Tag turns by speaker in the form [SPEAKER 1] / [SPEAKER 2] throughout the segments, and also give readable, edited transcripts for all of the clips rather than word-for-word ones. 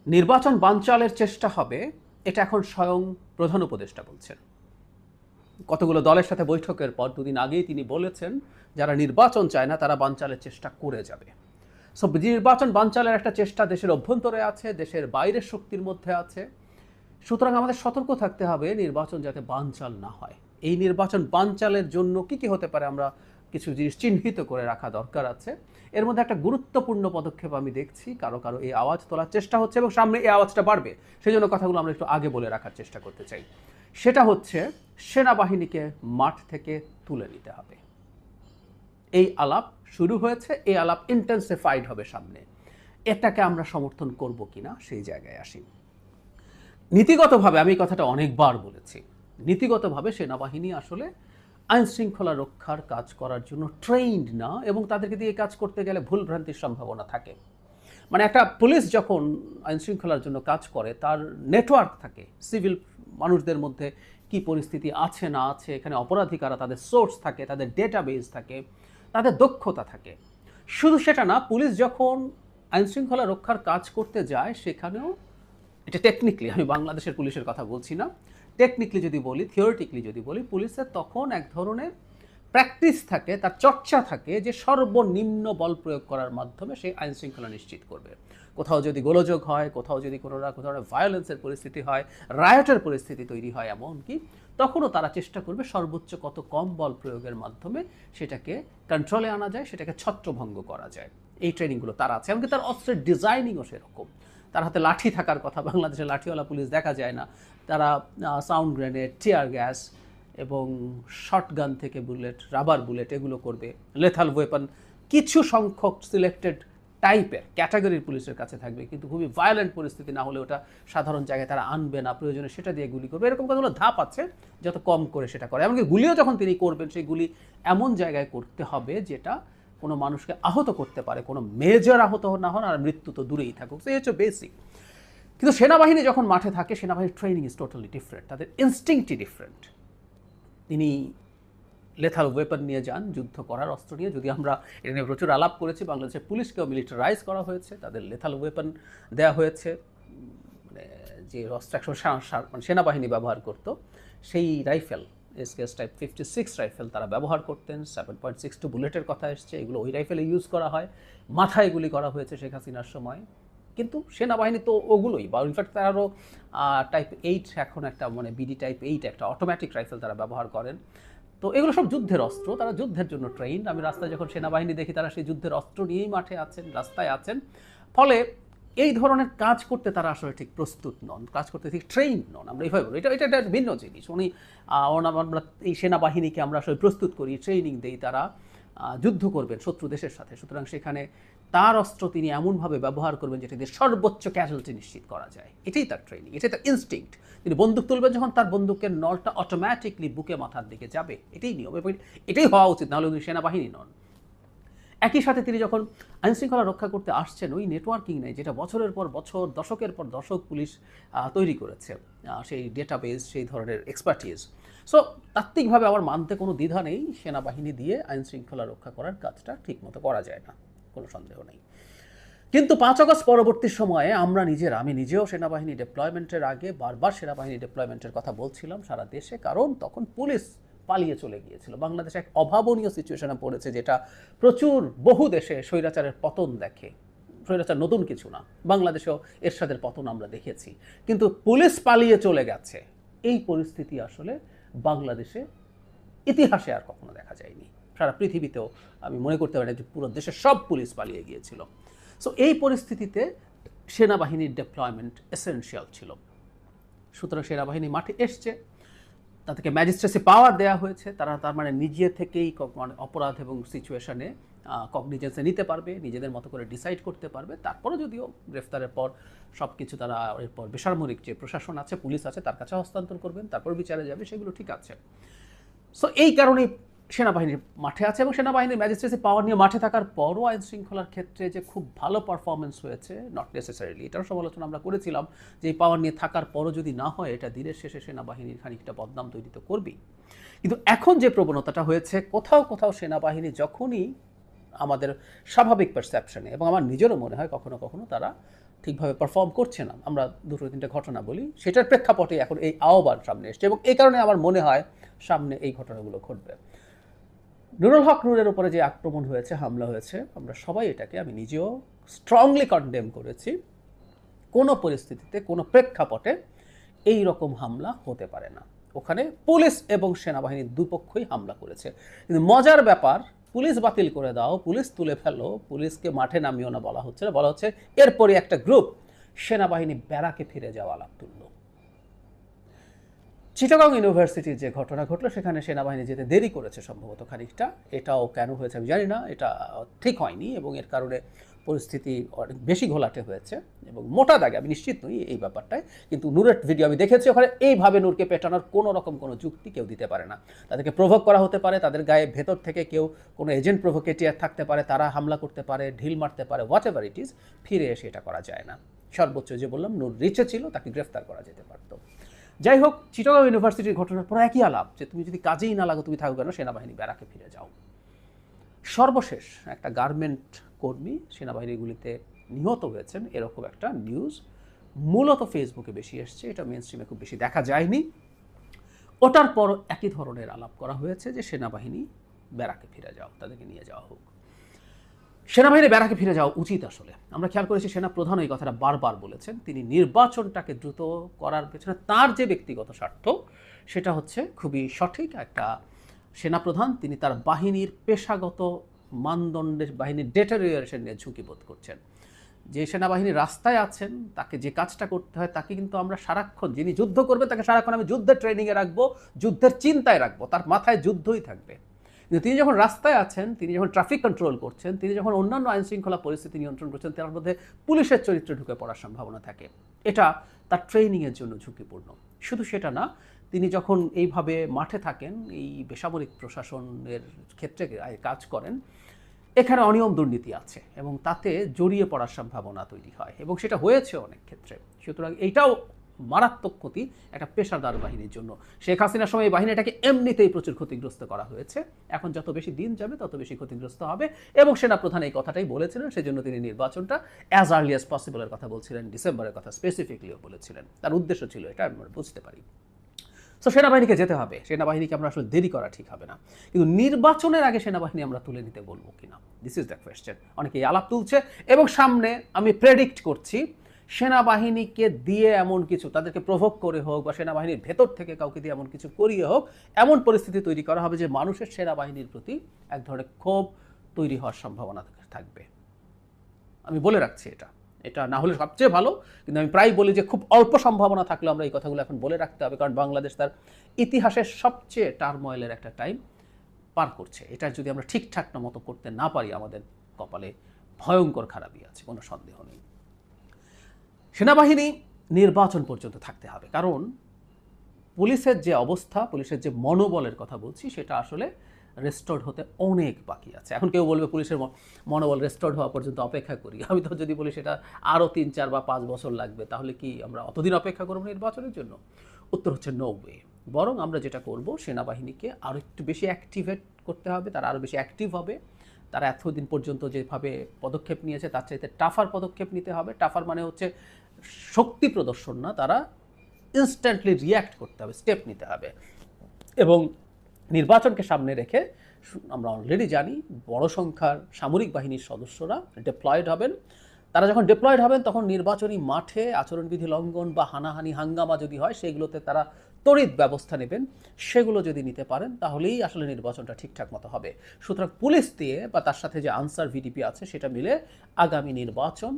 [SPEAKER 1] নির্বাচন বানচালের চেষ্টা হবে, এটা এখন স্বয়ং প্রধান উপদেষ্টা বলছেন। কতগুলো দলের সাথে বৈঠকের পর দুদিন আগেই তিনি বলেছেন যারা নির্বাচন চায় না তারা বানচালের চেষ্টা করে যাবে। সো নির্বাচন বানচালের একটা চেষ্টা দেশের অভ্যন্তরে আছে, দেশের বাইরের শক্তির মধ্যে আছে। সুতরাং আমাদের সতর্ক থাকতে হবে নির্বাচন যাতে বানচাল না হয়। এই নির্বাচন বানচালের জন্য কি কি হতে পারে আমরা কিছু জিনিস চিহ্নিত করে রাখা দরকার আছে। এর মধ্যে একটা গুরুত্বপূর্ণ পদক্ষেপ আমি দেখছি, কারো কারো এই আওয়াজ তোলার চেষ্টা হচ্ছে এবং সামনে এই আওয়াজটা বাড়বে, সেই জন্য কথাগুলো আমরা একটু আগে বলে রাখার চেষ্টা করতে চাই। সেটা হচ্ছে সেনাবাহিনীকে মাঠ থেকে তুলে নিতে হবে। এই আলাপ শুরু হয়েছে, এই আলাপ ইন্টেন্সিফাইড হবে সামনে। এটাকে আমরা সমর্থন করব কিনা সেই জায়গায় আসি। নীতিগতভাবে আমি কথাটা অনেকবার বলেছি, নীতিগতভাবে সেনাবাহিনী আসলে আইন শৃঙ্খলা রক্ষার কাজ করার জন্য ট্রেইনড না, এবং তাদেরকে দিয়ে কাজ করতে গেলে ভুল ভ্রান্তির সম্ভাবনা থাকে। মানে একটা পুলিশ যখন আইন শৃঙ্খলার জন্য কাজ করে তার নেটওয়ার্ক থাকে, সিভিল মানুষদের মধ্যে কি পরিস্থিতি আছে না আছে, এখানে অপরাধী কারা, তাদের সোর্স থাকে, তাদের ডেটাবেস থাকে, তাদের দক্ষতা থাকে। শুধু সেটা না, পুলিশ যখন আইন শৃঙ্খলা রক্ষার কাজ করতে যায় সেখানেও, এটা টেকনিক্যালি, আমি বাংলাদেশের পুলিশের কথা বলছি না, টেকনিক্যালি যদি বলি, থিওরিটিক্যালি যদি বলি, পুলিশের তখন এক ধরনের প্র্যাকটিস থাকে, তার চর্চা থাকে যে সর্বনিম্ন বল প্রয়োগ করার মাধ্যমে সেই আইন শৃঙ্খলা নিশ্চিত করবে। কোথাও যদি গোলযোগ হয়, কোথাও যদি কোনো ধরনের ভায়োলেন্সের পরিস্থিতি হয়, রায়টের পরিস্থিতি তৈরি হয়, এমনকি তখনও তারা চেষ্টা করবে সর্বোচ্চ কত কম বল প্রয়োগের মাধ্যমে সেটাকে কন্ট্রোলে আনা যায়, সেটাকে ছত্রভঙ্গ করা যায়। এই ট্রেনিংগুলো তারা আছে, এমনকি তার অস্ত্রের ডিজাইনিংও সেরকম। তার হাতে লাঠি থাকার কথা, বাংলাদেশে লাঠিওয়ালা পুলিশ দেখা যায় না। তারা সাউন্ড গ্রেনেড, টিয়ার গ্যাস এবং শটগান থেকে বুলেট, রাবার বুলেট এগুলো করবে। লেথাল ওয়েপন কিছু সংখ্যক সিলেক্টেড টাইপের ক্যাটাগরির পুলিশের কাছে থাকবে, কিন্তু খুবই ভায়োলেন্ট পরিস্থিতি না হলে ওটা সাধারণ জায়গায় তারা আনবে না, প্রয়োজনে সেটা দিয়ে গুলি করবে। এরকম কতগুলো ধাপ আছে, যত কম করে সেটা করে। এমনকি গুলিও যখন তিনি করবেন, সেই গুলি এমন জায়গায় করতে হবে যেটা কোনো মানুষকে আহত করতে পারে, কোনো মেজর আহত না হন, আর মৃত্যু তো দূরেই থাকুক। সেই হচ্ছে বেসিক। কিন্তু সেনাবাহিনী যখন মাঠে থাকে, সেনাবাহিনীর ট্রেনিং ইজ টোটালি ডিফারেন্ট, তাদের ইনস্টিংক্টই ডিফারেন্ট। তিনি লেথাল ওয়েপন নিয়ে যান, যুদ্ধ করার অস্ত্র নিয়ে। যদি আমরা এটা নিয়ে প্রচুর আলাপ করেছি, বাংলাদেশের পুলিশকেও মিলিটারাইজ করা হয়েছে, তাদের লেথাল ওয়েপন দেওয়া হয়েছে। মানে যে অস্ত্র মানে সেনাবাহিনী ব্যবহার করতো, সেই রাইফেল এসকেএস টাইপ 56 রাইফেল তারা ব্যবহার করতেন। 7.62 বুলেটের কথা এসছে, এগুলো ওই রাইফেলে ইউজ করা হয়। মাথায় গুলি করা হয়েছে শেখ হাসিনার সময়। কিন্তু সেনাবাহিনী তো ওগুলোই, বা ইনফ্যাক্ট তারারও টাইপ 8 এখন একটা, মানে বিডি টাইপ 8 একটা অটোমেটিক রাইফেল তারা ব্যবহার করেন। তো এগুলো সব যুদ্ধের অস্ত্র, তারা যুদ্ধের জন্য ট্রেইনড। আমি রাস্তায় যখন সেনাবাহিনী দেখি, তারা সেই যুদ্ধের অস্ত্র নিয়েই মাঠে আছেন, রাস্তায় আছেন। ফলে এই ধরনের কাজ করতে তারা আসলে ঠিক প্রস্তুত নন, কাজ করতে ঠিক ট্রেইন নন। আমরা এইভাবে বলি, এটা এটা একটা ভিন্ন জিনিস। আমরা এই সেনাবাহিনীকে আমরা আসলে প্রস্তুত করি, ট্রেনিং দেই, তারা যুদ্ধ করবেন শত্রু দেশের সাথে। সুতরাং সেখানে তার অস্ত্র তিনি এমনভাবে ব্যবহার করবেন যেটা দিয়ে সর্বোচ্চ ক্যাজুয়ালিটি নিশ্চিত করা যায়। এটাই তার ট্রেনিং, এটাই তার ইনস্টিংক্ট। তিনি বন্দুক তুলবেন যখন, তার বন্দুকের নলটা অটোমেটিকলি বুকে মাথার দিকে যাবে, এটাই নিয়ম, এটাই হওয়া উচিত, নাহলে উনি সেনাবাহিনী নন। একই সাথে তিনি যখন আইনশৃঙ্খলা রক্ষা করতে আসছেন, ওই নেটওয়ার্কিং নেই যেটা বছরের পর বছর, দশকের পর দশক পুলিশ তৈরি করেছে, সেই ডেটাবেস, সেই ধরনের এক্সপার্টিজ। সো তাত্ত্বিকভাবে আমার মানতে কোনো দ্বিধা নেই, সেনাবাহিনী দিয়ে আইনশৃঙ্খলা রক্ষা করার কাজটা ঠিকমতো করা যায় না, কোনো সন্দেহ নেই। কিন্তু 5 আগস্ট পরবর্তী সময়ে আমি নিজেও সেনাবাহিনী ডিপ্লয়মেন্টের আগে বারবার সেনাবাহিনী ডিপ্লয়মেন্টের কথা বলছিলাম সারা দেশে, কারণ তখন পুলিশ পালিয়ে চলে গিয়েছিল। বাংলাদেশ এক অভাবনীয় সিচুয়েশনে পড়েছে, যেটা প্রচুর বহু দেশে স্বৈরাচারের পতন দেখে। স্বৈরাচার নতুন কিছু না, বাংলাদেশেও এরশাদের পতন আমরা দেখেছি। কিন্তু পুলিশ পালিয়ে চলে গেছে, এই পরিস্থিতি আসলে বাংলাদেশে ইতিহাসে আর কখনো দেখা যায়নি। সারা পৃথিবীতেও আমি মনে করতে পারি যে পুরো দেশের সব পুলিশ পালিয়ে গিয়েছিল। সো এই পরিস্থিতিতে সেনাবাহিনীর ডিপ্লয়মেন্ট এসেনশিয়াল ছিল। সুতরাং সেনাবাহিনী মাঠে এসছে, তাদেরকে ম্যাজিস্ট্রেসি পাওয়ার দেওয়া হয়েছে, তারা তার মানে নিজে থেকেই মানে অপরাধ এবং সিচুয়েশনে কগনিজেন্সে নিতে পারবে, নিজেদের মতো করে ডিসাইড করতে পারবে। তারপরে যদিও গ্রেফতারের পর সব কিছু তারা এরপর বেসামরিক যে প্রশাসন আছে, পুলিশ আছে, তার কাছে হস্তান্তর করবেন, তারপর বিচারে যাবে, সেগুলো ঠিক আছে। সো এই কারণেই সেনাবাহিনীর মাঠে আছে, এবং সেনাবাহিনীর ম্যাজিস্ট্রেসি পাওয়ার নিয়ে মাঠে থাকার পরও আইন শৃঙ্খলার ক্ষেত্রে যে খুব ভালো পারফরমেন্স হয়েছে, নট নেসেসারিলি, এটার সমালোচনা আমরা করেছিলাম যে এই পাওয়ার নিয়ে থাকার পরও যদি না হয়, এটা দিনের শেষে সেনাবাহিনীর খানিকটা বদনাম তৈরি তো করবেই। কিন্তু এখন যে প্রবণতাটা হয়েছে, কোথাও কোথাও সেনাবাহিনী যখনই আমাদের স্বাভাবিক পারসেপশনে, এবং আমার নিজেরও মনে হয় কখনো কখনো তারা ঠিকভাবে পারফর্ম করছে না, আমরা দুটো তিনটা ঘটনা বলি, সেটার প্রেক্ষাপটে এখন এই আহ্বান সামনে এসছে এবং এই কারণে আমার মনে হয় সামনে এই ঘটনাগুলো ঘটবে। নুরুল হক নূরের উপরে যে আক্রমণ হয়েছে, হামলা হয়েছে, আমরা সবাই এটাকে, আমি নিজেও স্ট্রংলি কন্ডেম করেছি। কোনো পরিস্থিতিতে কোনো প্রেক্ষাপটে এই রকম হামলা হতে পারে না। ওখানে পুলিশ এবং সেনাবাহিনীর দুপক্ষই হামলা করেছে, কিন্তু মজার ব্যাপার, পুলিশ বাতিল করে দাও, পুলিশ তুলে ফেলো, পুলিশকে মাঠে নামিও না বলা হচ্ছে না, বলা হচ্ছে এরপরে একটা গ্রুপ সেনাবাহিনী ব্যারাকে ফিরে যাওয়া আলাপ তুলল। চিটাগং ইউনিভার্সিটির যে ঘটনা ঘটলো সেখানে সেনাবাহিনী যেতে দেরি করেছে সম্ভবত খানিকটা, এটাও কেন হয়েছে আমি জানি না, এটা ঠিক হয়নি এবং এর কারণে পরিস্থিতি অনেক বেশি ঘোলাটে হয়েছে এবং মোটা দাগে আমি নিশ্চিত নই এই ব্যাপারটায়, কিন্তু নূরের ভিডিও আমি দেখেছি, ওখানে এইভাবে নূরকে পেটানোর কোনো রকম কোনো যুক্তি কেউ দিতে পারে না। তাদেরকে প্রভোক করা হতে পারে, তাদের গায়ে ভেতর থেকে কেউ কোনো এজেন্ট প্রভোকেটিয়ার থাকতে পারে, তারা হামলা করতে পারে, ঢিল মারতে পারে, হোয়াট এভার ইট ইজ, ফিরে এসে এটা করা যায় না। সর্বোচ্চ যে বললাম, নূর রিচে ছিল, তাকে গ্রেফতার করা যেতে পারত। যাই হোক, চিটাগং ইউনিভার্সিটির ঘটনার পর একই আলাপ যে তুমি যদি কাজেই না লাগো তুমি থাকো কেন, সেনাবাহিনী ব্যারাকে ফিরে যাও। সর্বশেষ একটা গার্মেন্ট কর্মী সেনাবাহিনীর গুলিতে নিহত হয়েছেন, এরকম একটা নিউজ মূলত ফেসবুকে বেশি এসছে, এটা মেন স্ট্রিমে খুব বেশি দেখা যায়নি। ওটার পর একই ধরনের আলাপ করা হয়েছে যে সেনাবাহিনী ব্যারাকে ফিরে যাও, তাদেরকে নিয়ে যাওয়া হোক। সেনাবাহিনী ব্যারাকে ফিরে যাওয়া উচিত। আসলে আমরা খেয়াল করেছি সেনা প্রধান এই কথাটা বারবার বলেছেন, তিনি নির্বাচনটাকে দ্রুত করার পেছনে তার যে ব্যক্তিগত স্বার্থ সেটা হচ্ছে খুবই সঠিক। একটা সেনাপ্রধান তিনি তার বাহিনীর পেশাগত মানদণ্ডের, বাহিনীর ডেটারিয়েশন নিয়ে ঝুঁকি বোধ করছেন। যে সেনাবাহিনী রাস্তায় আছেন, তাকে যে কাজটা করতে হয়, তাকে কিন্তু আমরা সারাক্ষণ, যিনি যুদ্ধ করবে তাকে সারাক্ষণ আমি যুদ্ধের ট্রেনিংয়ে রাখবো, যুদ্ধের চিন্তায় রাখবো, তার মাথায় যুদ্ধই থাকবে। কিন্তু তিনি যখন রাস্তায় আছেন, তিনি যখন ট্রাফিক কন্ট্রোল করছেন, তিনি যখন অন্যান্য আইনশৃঙ্খলা পরিস্থিতি নিয়ন্ত্রণ করছেন, তার মধ্যে পুলিশের চরিত্র ঢুকে পড়ার সম্ভাবনা থাকে। এটা তার ট্রেনিংয়ের জন্য ঝুঁকিপূর্ণ। শুধু সেটা না, তিনি যখন এইভাবে মাঠে থাকেন, এই বেসামরিক প্রশাসনের ক্ষেত্রে কাজ করেন, এখানে অনিয়ম দুর্নীতি আছে এবং তাতে জড়িয়ে পড়ার সম্ভাবনা তৈরি হয় এবং সেটা হয়েছে অনেক ক্ষেত্রে। সুতরাং এইটাও মারাত্মক ক্ষতি একটা পেশাদার বাহিনীর জন্য। শেখ হাসিনার সময় এই বাহিনীটাকে এমনিতেই প্রচুর ক্ষতিগ্রস্ত করা হয়েছে, এখন যত বেশি দিন যাবে তত বেশি ক্ষতিগ্রস্ত হবে এবং সেনাপ্রধান এই কথাটাই বলেছিলেন। সেজন্য তিনি নির্বাচনটা অ্যাজ আর্লি অ্যাজ পসিবলের কথা বলছিলেন, ডিসেম্বরের কথা স্পেসিফিকলিও বলেছিলেন, তার উদ্দেশ্য ছিল এটা, আমরা বুঝতে পারি। সো সেনাবাহিনীকে যেতে হবে, সেনাবাহিনীকে আমরা আসলে দেরি করা ঠিক হবে না, কিন্তু নির্বাচনের আগে সেনাবাহিনী আমরা তুলে নিতে বলবো কিনা, দিস ইজ দ্য কোয়েশ্চেন। অনেকেই আলাপ তুলছে এবং সামনে আমি প্রেডিক্ট করছি সেনাবাহিনীকে দিয়ে এমন কিছু, তাদেরকে প্রভোগ করে হোক বা সেনাবাহিনীর ভেতর থেকে কাউকে দিয়ে এমন কিছু করিয়ে হোক, এমন পরিস্থিতি তৈরি করা হবে যে মানুষের সেনাবাহিনীর প্রতি এক ধরনের ক্ষোভ তৈরি হওয়ার সম্ভাবনা থাকবে। আমি বলে রাখছি এটা, এটা না হলে সবচেয়ে ভালো, কিন্তু আমি প্রায় বলি যে খুব অল্প সম্ভাবনা থাকলে আমরা এই কথাগুলো এখন বলে রাখতে হবে, কারণ বাংলাদেশ তার ইতিহাসের সবচেয়ে টার্ময়েলের একটা টাইম পার করছে। এটা যদি আমরা ঠিকঠাক মতো করতে না পারি, আমাদের কপালে ভয়ঙ্কর খারাপই আছে, কোনো সন্দেহ নেই। সেনাবাহিনী নির্বাচন পর্যন্ত থাকতে হবে, কারণ পুলিশের যে অবস্থা, পুলিশের যে মনোবলের কথা বলছি, সেটা আসলে রেস্টোর্ড হতে অনেক বাকি আছে। এখন কেউ বলবে পুলিশের মনোবল রেস্টোর্ড হওয়া পর্যন্ত অপেক্ষা করি, আমি তো যদি বলি সেটা আরও 3, 4 বা 5 বছর লাগবে, তাহলে কি আমরা অতদিন অপেক্ষা করবো নির্বাচনের জন্য? উত্তর হচ্ছে নো ওয়ে। বরং আমরা যেটা করব, সেনাবাহিনীকে আরও একটু বেশি অ্যাক্টিভেট করতে হবে, তারা আরও বেশি অ্যাক্টিভ হবে। তারা এতদিন পর্যন্ত যেভাবে পদক্ষেপ নিয়েছে তার চাইতে টাফার পদক্ষেপ নিতে হবে। টাফার মানে হচ্ছে শক্তি প্রদর্শন না, তারা ইনস্ট্যান্টলি রিয়্যাক্ট করতে হবে, স্টেপ নিতে হবে। এবং নির্বাচনকে সামনে রেখে আমরা অলরেডি জানি বড় সংখ্যার সামরিক বাহিনীর সদস্যরা ডিপ্লয়েড হবেন। তারা যখন ডিপ্লয়েড হবেন তখন নির্বাচনী মাঠে আচরণবিধি লঙ্ঘন বা হানাহানি হাঙ্গামা যদি হয়, সেগুলোতে তারা তড়িৎ ব্যবস্থা নেবেন। সেগুলো যদি নিতে পারেন তাহলেই আসলে নির্বাচনটা ঠিকঠাক মতো হবে। সুতরাং পুলিশ দিয়ে বা তার সাথে যে আনসার ভিডিপি আছে সেটা মিলে আগামী নির্বাচন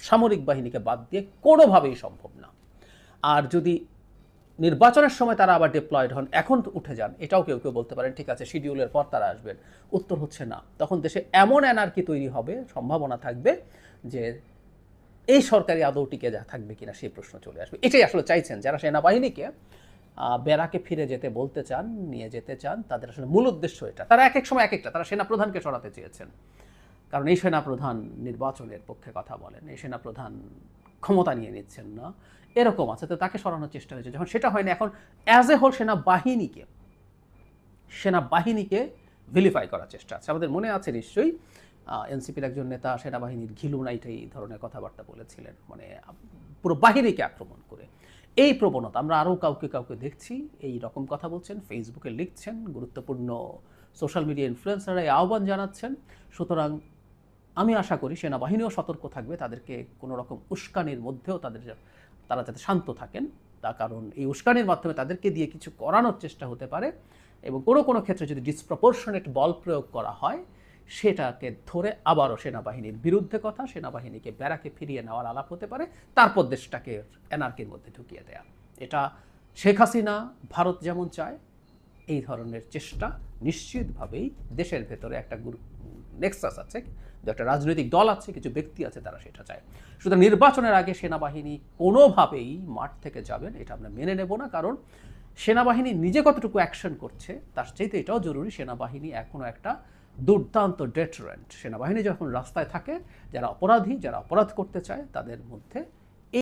[SPEAKER 1] সামরিক বাহিনীকে বাদ দিয়ে কোনোভাবেই সম্ভব না। আর যদি নির্বাচনের সময় তারা আবার ডিপ্লয়েড হন, এখন উঠে যান, এটাও কেউ কেউ বলতে পারেন ঠিক আছে শিডিউলের পর তারা আসবেন। উত্তর হচ্ছে না, তখন দেশে এমন অ্যানার্কি তৈরি হবে, সম্ভাবনা থাকবে যে এই সরকারি আদৌ টিকে থাকবে কিনা সেই প্রশ্ন চলে আসবে। এটাই আসলে চাইছেন যারা সেনাবাহিনীকে ব্যারাকে ফিরে যেতে বলতে চান, নিয়ে যেতে চান, তাদের আসলে মূল উদ্দেশ্য এটা। তারা এক এক সময় এক একটা, তারা সেনাপ্রধানকে সরাতে চেয়েছেন, কারণ এই সেনাপ্রধান নির্বাচনের পক্ষে কথা বলেন, এই সেনাপ্রধান ক্ষমতা নিয়ে নিচ্ছেন না, এরকম আছে, তো তাকে সরানোর চেষ্টা হয়েছে। যখন সেটা হয়নি, এখন অ্যাজ এ হোল সেনাবাহিনীকে ভিলিফাই করার চেষ্টা আছে। আমাদের মনে আছে নিশ্চয়ই এনসিপির একজন নেতা সেনাবাহিনীর ঘিলু নাইটে এই ধরনের কথাবার্তা বলেছিলেন, মানে পুরো বাহিনীকে আক্রমণ করে। এই প্রবণতা আমরা আরও কাউকে কাউকে দেখছি এই রকম কথা বলছেন, ফেসবুকে লিখছেন, গুরুত্বপূর্ণ সোশ্যাল মিডিয়া ইনফ্লুয়েন্সাররা এই আহ্বান জানাচ্ছেন। সুতরাং আমি আশা করি সেনাবাহিনীও সতর্ক থাকবে, তাদেরকে কোনো রকম উস্কানির মধ্যেও তারা যাতে শান্ত থাকেন। তার কারণ এই উস্কানির মাধ্যমে তাদেরকে দিয়ে কিছু করানোর চেষ্টা হতে পারে, এবং কোনো কোনো ক্ষেত্রে যদি ডিসপ্রপোর্শনেট বল প্রয়োগ করা হয় সেটাকে ধরে আবারও সেনাবাহিনীর বিরুদ্ধে কথা, সেনাবাহিনীকে ব্যারাকে ফিরিয়ে নেওয়ার আলাপ হতে পারে, তারপর দেশটাকে এনআরকির মধ্যে ঢুকিয়ে দেয়া। এটা শেখ হাসিনা ভারত যেমন চায়, এই ধরনের চেষ্টা নিশ্চিতভাবেই দেশের ভেতরে একটা নেক্সাস আছে, একটা রাজনৈতিক দল আছে, কিছু ব্যক্তি আছে, তারা সেটা চায়। সুতরাং নির্বাচনের আগে সেনাবাহিনী কোনোভাবেই মাঠ থেকে যাবেন এটা আমরা মেনে নেব না। কারণ সেনাবাহিনী নিজে কতটুকু অ্যাকশন করছে তার চাইতে এটাও জরুরি, সেনাবাহিনী এখনও একটা দুর্দান্ত ডেটারেন্ট। সেনাবাহিনী যখন রাস্তায় থাকে, যারা অপরাধী, যারা অপরাধ করতে চায় তাদের মধ্যে